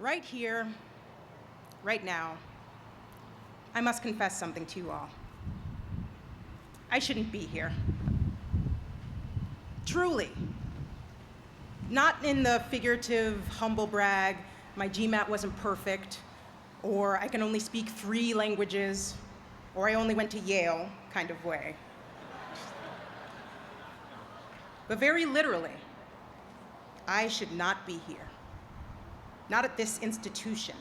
Right here, right now, I must confess something to you all. I shouldn't be here. Truly. Not in the figurative, humble brag, my GMAT wasn't perfect, or I can only speak 3 languages, or I only went to Yale kind of way. But very literally, I should not be here. Not at this institution.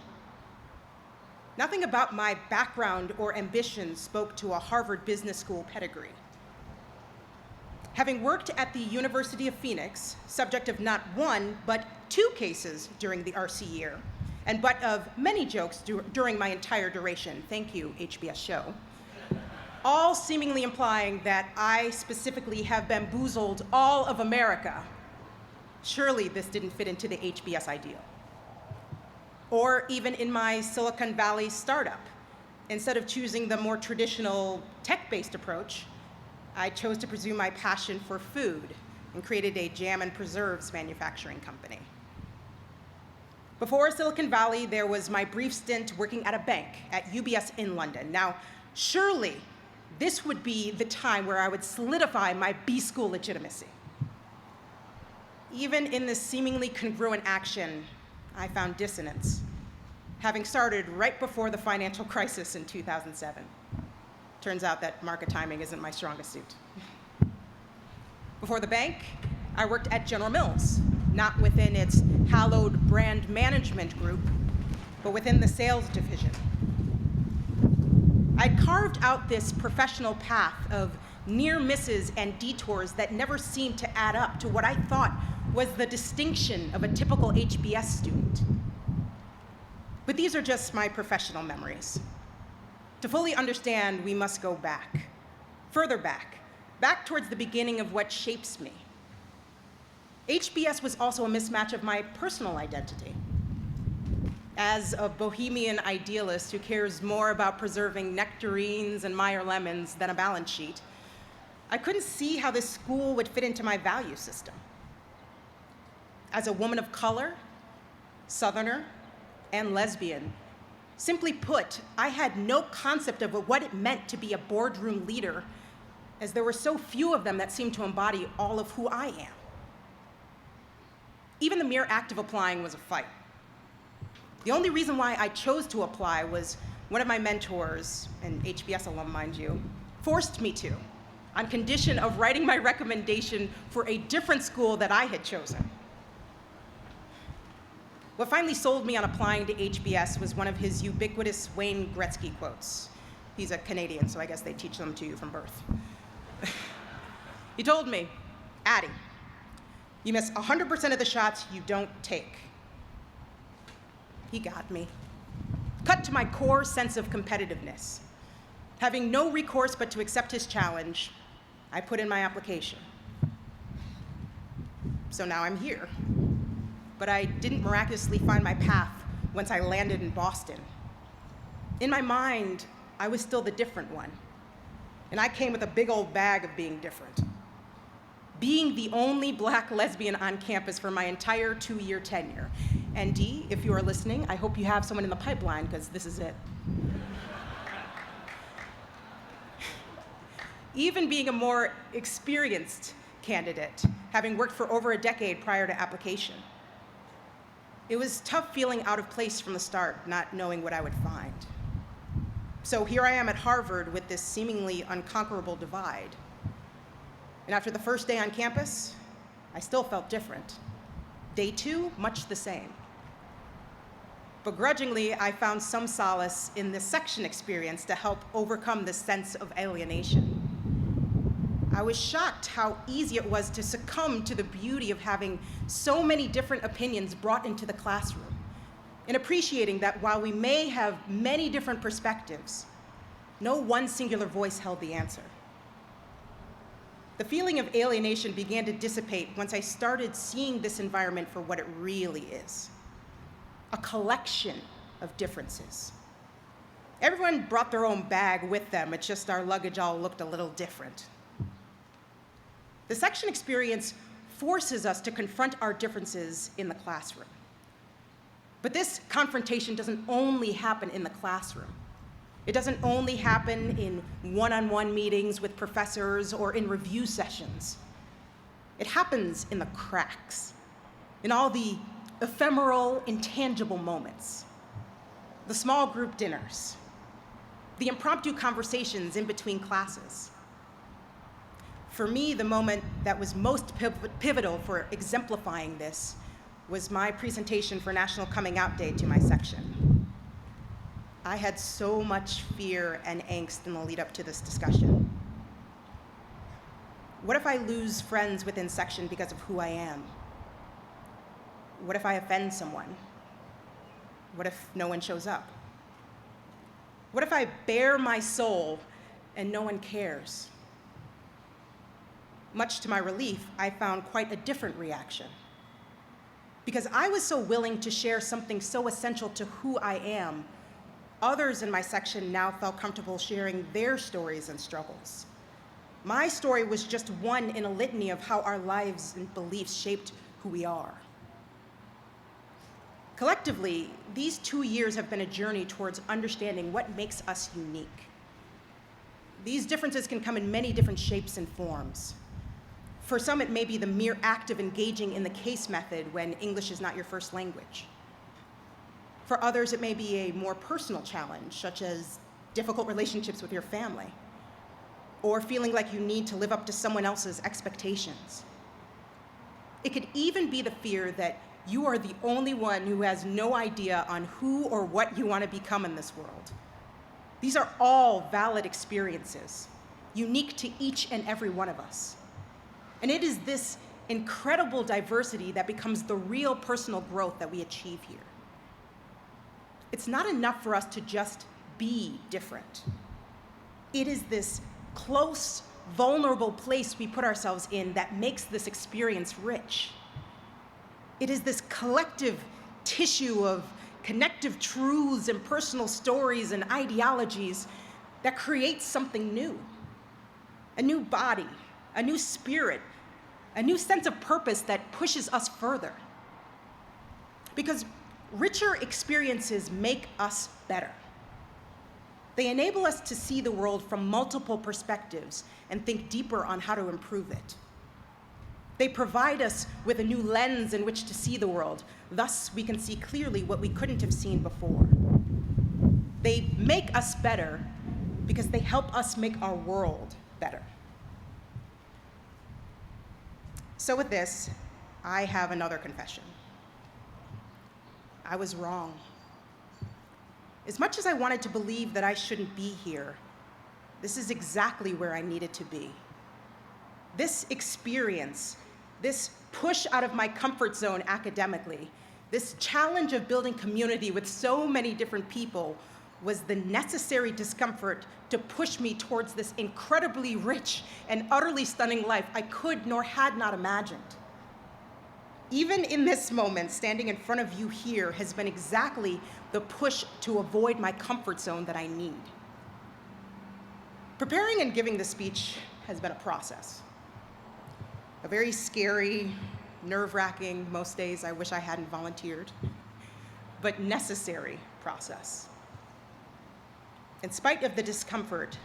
Nothing about my background or ambition spoke to a Harvard Business School pedigree. Having worked at the University of Phoenix, subject of not 1, but 2 cases during the RC year, and butt of many jokes during my entire duration, thank you, HBS show, all seemingly implying that I specifically have bamboozled all of America. Surely this didn't fit into the HBS ideal. Or even in my Silicon Valley startup. Instead of choosing the more traditional tech-based approach, I chose to pursue my passion for food and created a jam and preserves manufacturing company. Before Silicon Valley, there was my brief stint working at a bank at UBS in London. Now, surely this would be the time where I would solidify my B-school legitimacy. Even in this seemingly congruent action, I found dissonance, having started right before the financial crisis in 2007. Turns out that market timing isn't my strongest suit. Before the bank, I worked at General Mills, not within its hallowed brand management group, but within the sales division. I'd carved out this professional path of near misses and detours that never seemed to add up to what I thought was the distinction of a typical HBS student. But these are just my professional memories. To fully understand, we must go back, further back towards the beginning of what shapes me. HBS was also a mismatch of my personal identity. As a bohemian idealist who cares more about preserving nectarines and Meyer lemons than a balance sheet, I couldn't see how this school would fit into my value system. As a woman of color, Southerner, and lesbian, simply put, I had no concept of what it meant to be a boardroom leader, as there were so few of them that seemed to embody all of who I am. Even the mere act of applying was a fight. The only reason why I chose to apply was one of my mentors, an HBS alum, mind you, forced me to, on condition of writing my recommendation for a different school that I had chosen. What finally sold me on applying to HBS was one of his ubiquitous Wayne Gretzky quotes. He's a Canadian, so I guess they teach them to you from birth. He told me, "Addie, you miss 100% of the shots you don't take." He got me. Cut to my core sense of competitiveness. Having no recourse but to accept his challenge, I put in my application. So now I'm here. But I didn't miraculously find my path once I landed in Boston. In my mind, I was still the different one. And I came with a big old bag of being different. Being the only Black lesbian on campus for my entire 2-year tenure. And Dee, if you are listening, I hope you have someone in the pipeline, because this is it. Even being a more experienced candidate, having worked for over a decade prior to application, it was tough feeling out of place from the start, not knowing what I would find. So here I am at Harvard with this seemingly unconquerable divide. And after the first day on campus, I still felt different. Day 2, much the same. Begrudgingly, I found some solace in the section experience to help overcome this sense of alienation. I was shocked how easy it was to succumb to the beauty of having so many different opinions brought into the classroom, and appreciating that while we may have many different perspectives, no one singular voice held the answer. The feeling of alienation began to dissipate once I started seeing this environment for what it really is, a collection of differences. Everyone brought their own bag with them, it's just our luggage all looked a little different. The section experience forces us to confront our differences in the classroom. But this confrontation doesn't only happen in the classroom. It doesn't only happen in one-on-one meetings with professors or in review sessions. It happens in the cracks, in all the ephemeral, intangible moments. The small group dinners, the impromptu conversations in between classes. For me, the moment that was most pivotal for exemplifying this was my presentation for National Coming Out Day to my section. I had so much fear and angst in the lead up to this discussion. What if I lose friends within section because of who I am? What if I offend someone? What if no one shows up? What if I bare my soul and no one cares? Much to my relief, I found quite a different reaction. Because I was so willing to share something so essential to who I am, others in my section now felt comfortable sharing their stories and struggles. My story was just one in a litany of how our lives and beliefs shaped who we are. Collectively, these 2 years have been a journey towards understanding what makes us unique. These differences can come in many different shapes and forms. For some, it may be the mere act of engaging in the case method when English is not your first language. For others, it may be a more personal challenge, such as difficult relationships with your family, or feeling like you need to live up to someone else's expectations. It could even be the fear that you are the only one who has no idea on who or what you want to become in this world. These are all valid experiences, unique to each and every one of us. And it is this incredible diversity that becomes the real personal growth that we achieve here. It's not enough for us to just be different. It is this close, vulnerable place we put ourselves in that makes this experience rich. It is this collective tissue of connective truths and personal stories and ideologies that creates something new. A new body, a new spirit, a new sense of purpose that pushes us further. Because richer experiences make us better. They enable us to see the world from multiple perspectives and think deeper on how to improve it. They provide us with a new lens in which to see the world. Thus, we can see clearly what we couldn't have seen before. They make us better because they help us make our world better. So with this, I have another confession. I was wrong. As much as I wanted to believe that I shouldn't be here, this is exactly where I needed to be. This experience, this push out of my comfort zone academically, this challenge of building community with so many different people was the necessary discomfort to push me towards this incredibly rich and utterly stunning life I could nor had not imagined. Even in this moment, standing in front of you here has been exactly the push to avoid my comfort zone that I need. Preparing and giving this speech has been a process. A very scary, nerve-wracking, most days I wish I hadn't volunteered, but necessary process. In spite of the discomfort,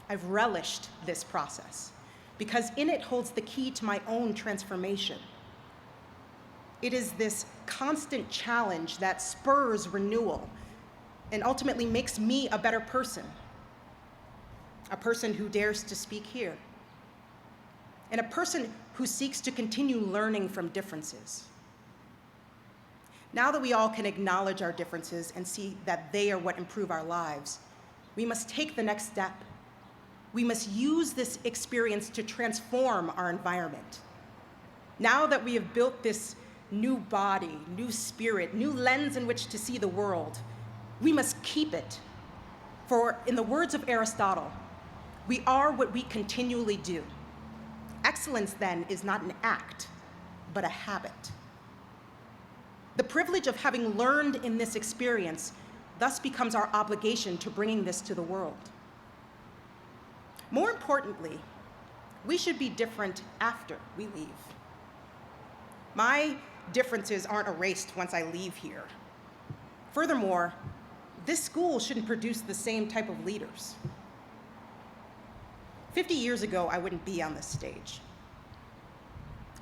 I've relished this process because in it holds the key to my own transformation. It is this constant challenge that spurs renewal and ultimately makes me a better person, a person who dares to speak here, and a person who seeks to continue learning from differences. Now that we all can acknowledge our differences and see that they are what improve our lives, we must take the next step. We must use this experience to transform our environment. Now that we have built this new body, new spirit, new lens in which to see the world, we must keep it. For in the words of Aristotle, we are what we continually do. Excellence, then, is not an act, but a habit. The privilege of having learned in this experience thus becomes our obligation to bringing this to the world. More importantly, we should be different after we leave. My differences aren't erased once I leave here. Furthermore, this school shouldn't produce the same type of leaders. 50 years ago, I wouldn't be on this stage.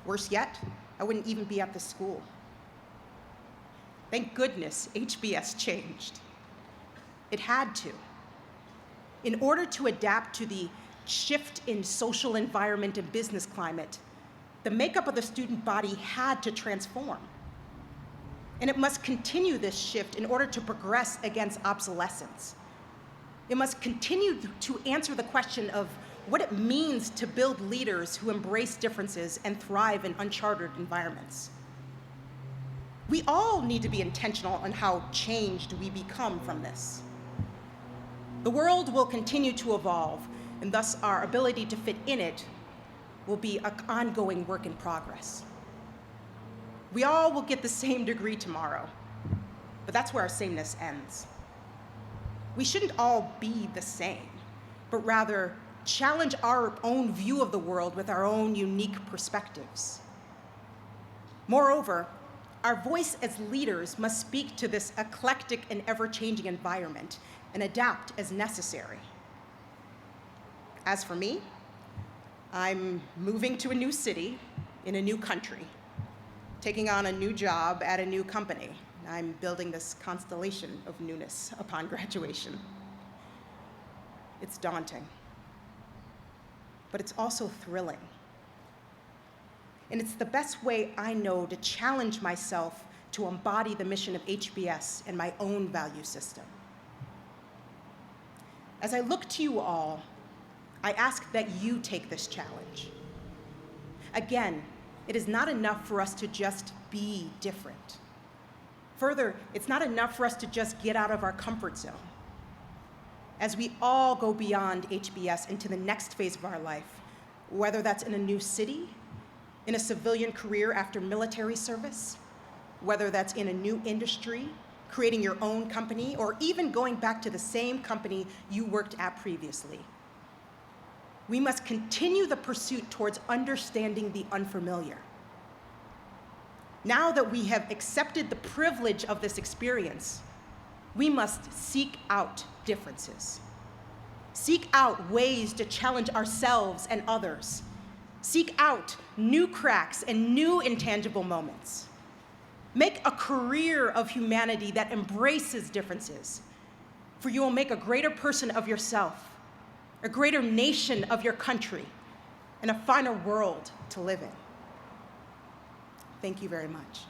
Worse yet, I wouldn't even be at this school. Thank goodness HBS changed. It had to. In order to adapt to the shift in social environment and business climate, the makeup of the student body had to transform. And it must continue this shift in order to progress against obsolescence. It must continue to answer the question of what it means to build leaders who embrace differences and thrive in uncharted environments. We all need to be intentional on how changed we become from this. The world will continue to evolve, and thus our ability to fit in it will be an ongoing work in progress. We all will get the same degree tomorrow, but that's where our sameness ends. We shouldn't all be the same, but rather challenge our own view of the world with our own unique perspectives. Moreover, our voice as leaders must speak to this eclectic and ever-changing environment and adapt as necessary. As for me, I'm moving to a new city in a new country, taking on a new job at a new company. I'm building this constellation of newness upon graduation. It's daunting, but it's also thrilling. And it's the best way I know to challenge myself to embody the mission of HBS and my own value system. As I look to you all, I ask that you take this challenge. Again, it is not enough for us to just be different. Further, it's not enough for us to just get out of our comfort zone. As we all go beyond HBS into the next phase of our life, whether that's in a new city, in a civilian career after military service, whether that's in a new industry, creating your own company, or even going back to the same company you worked at previously. We must continue the pursuit towards understanding the unfamiliar. Now that we have accepted the privilege of this experience, we must seek out differences. Seek out ways to challenge ourselves and others. Seek out new cracks and new intangible moments. Make a career of humanity that embraces differences, for you will make a greater person of yourself, a greater nation of your country, and a finer world to live in. Thank you very much.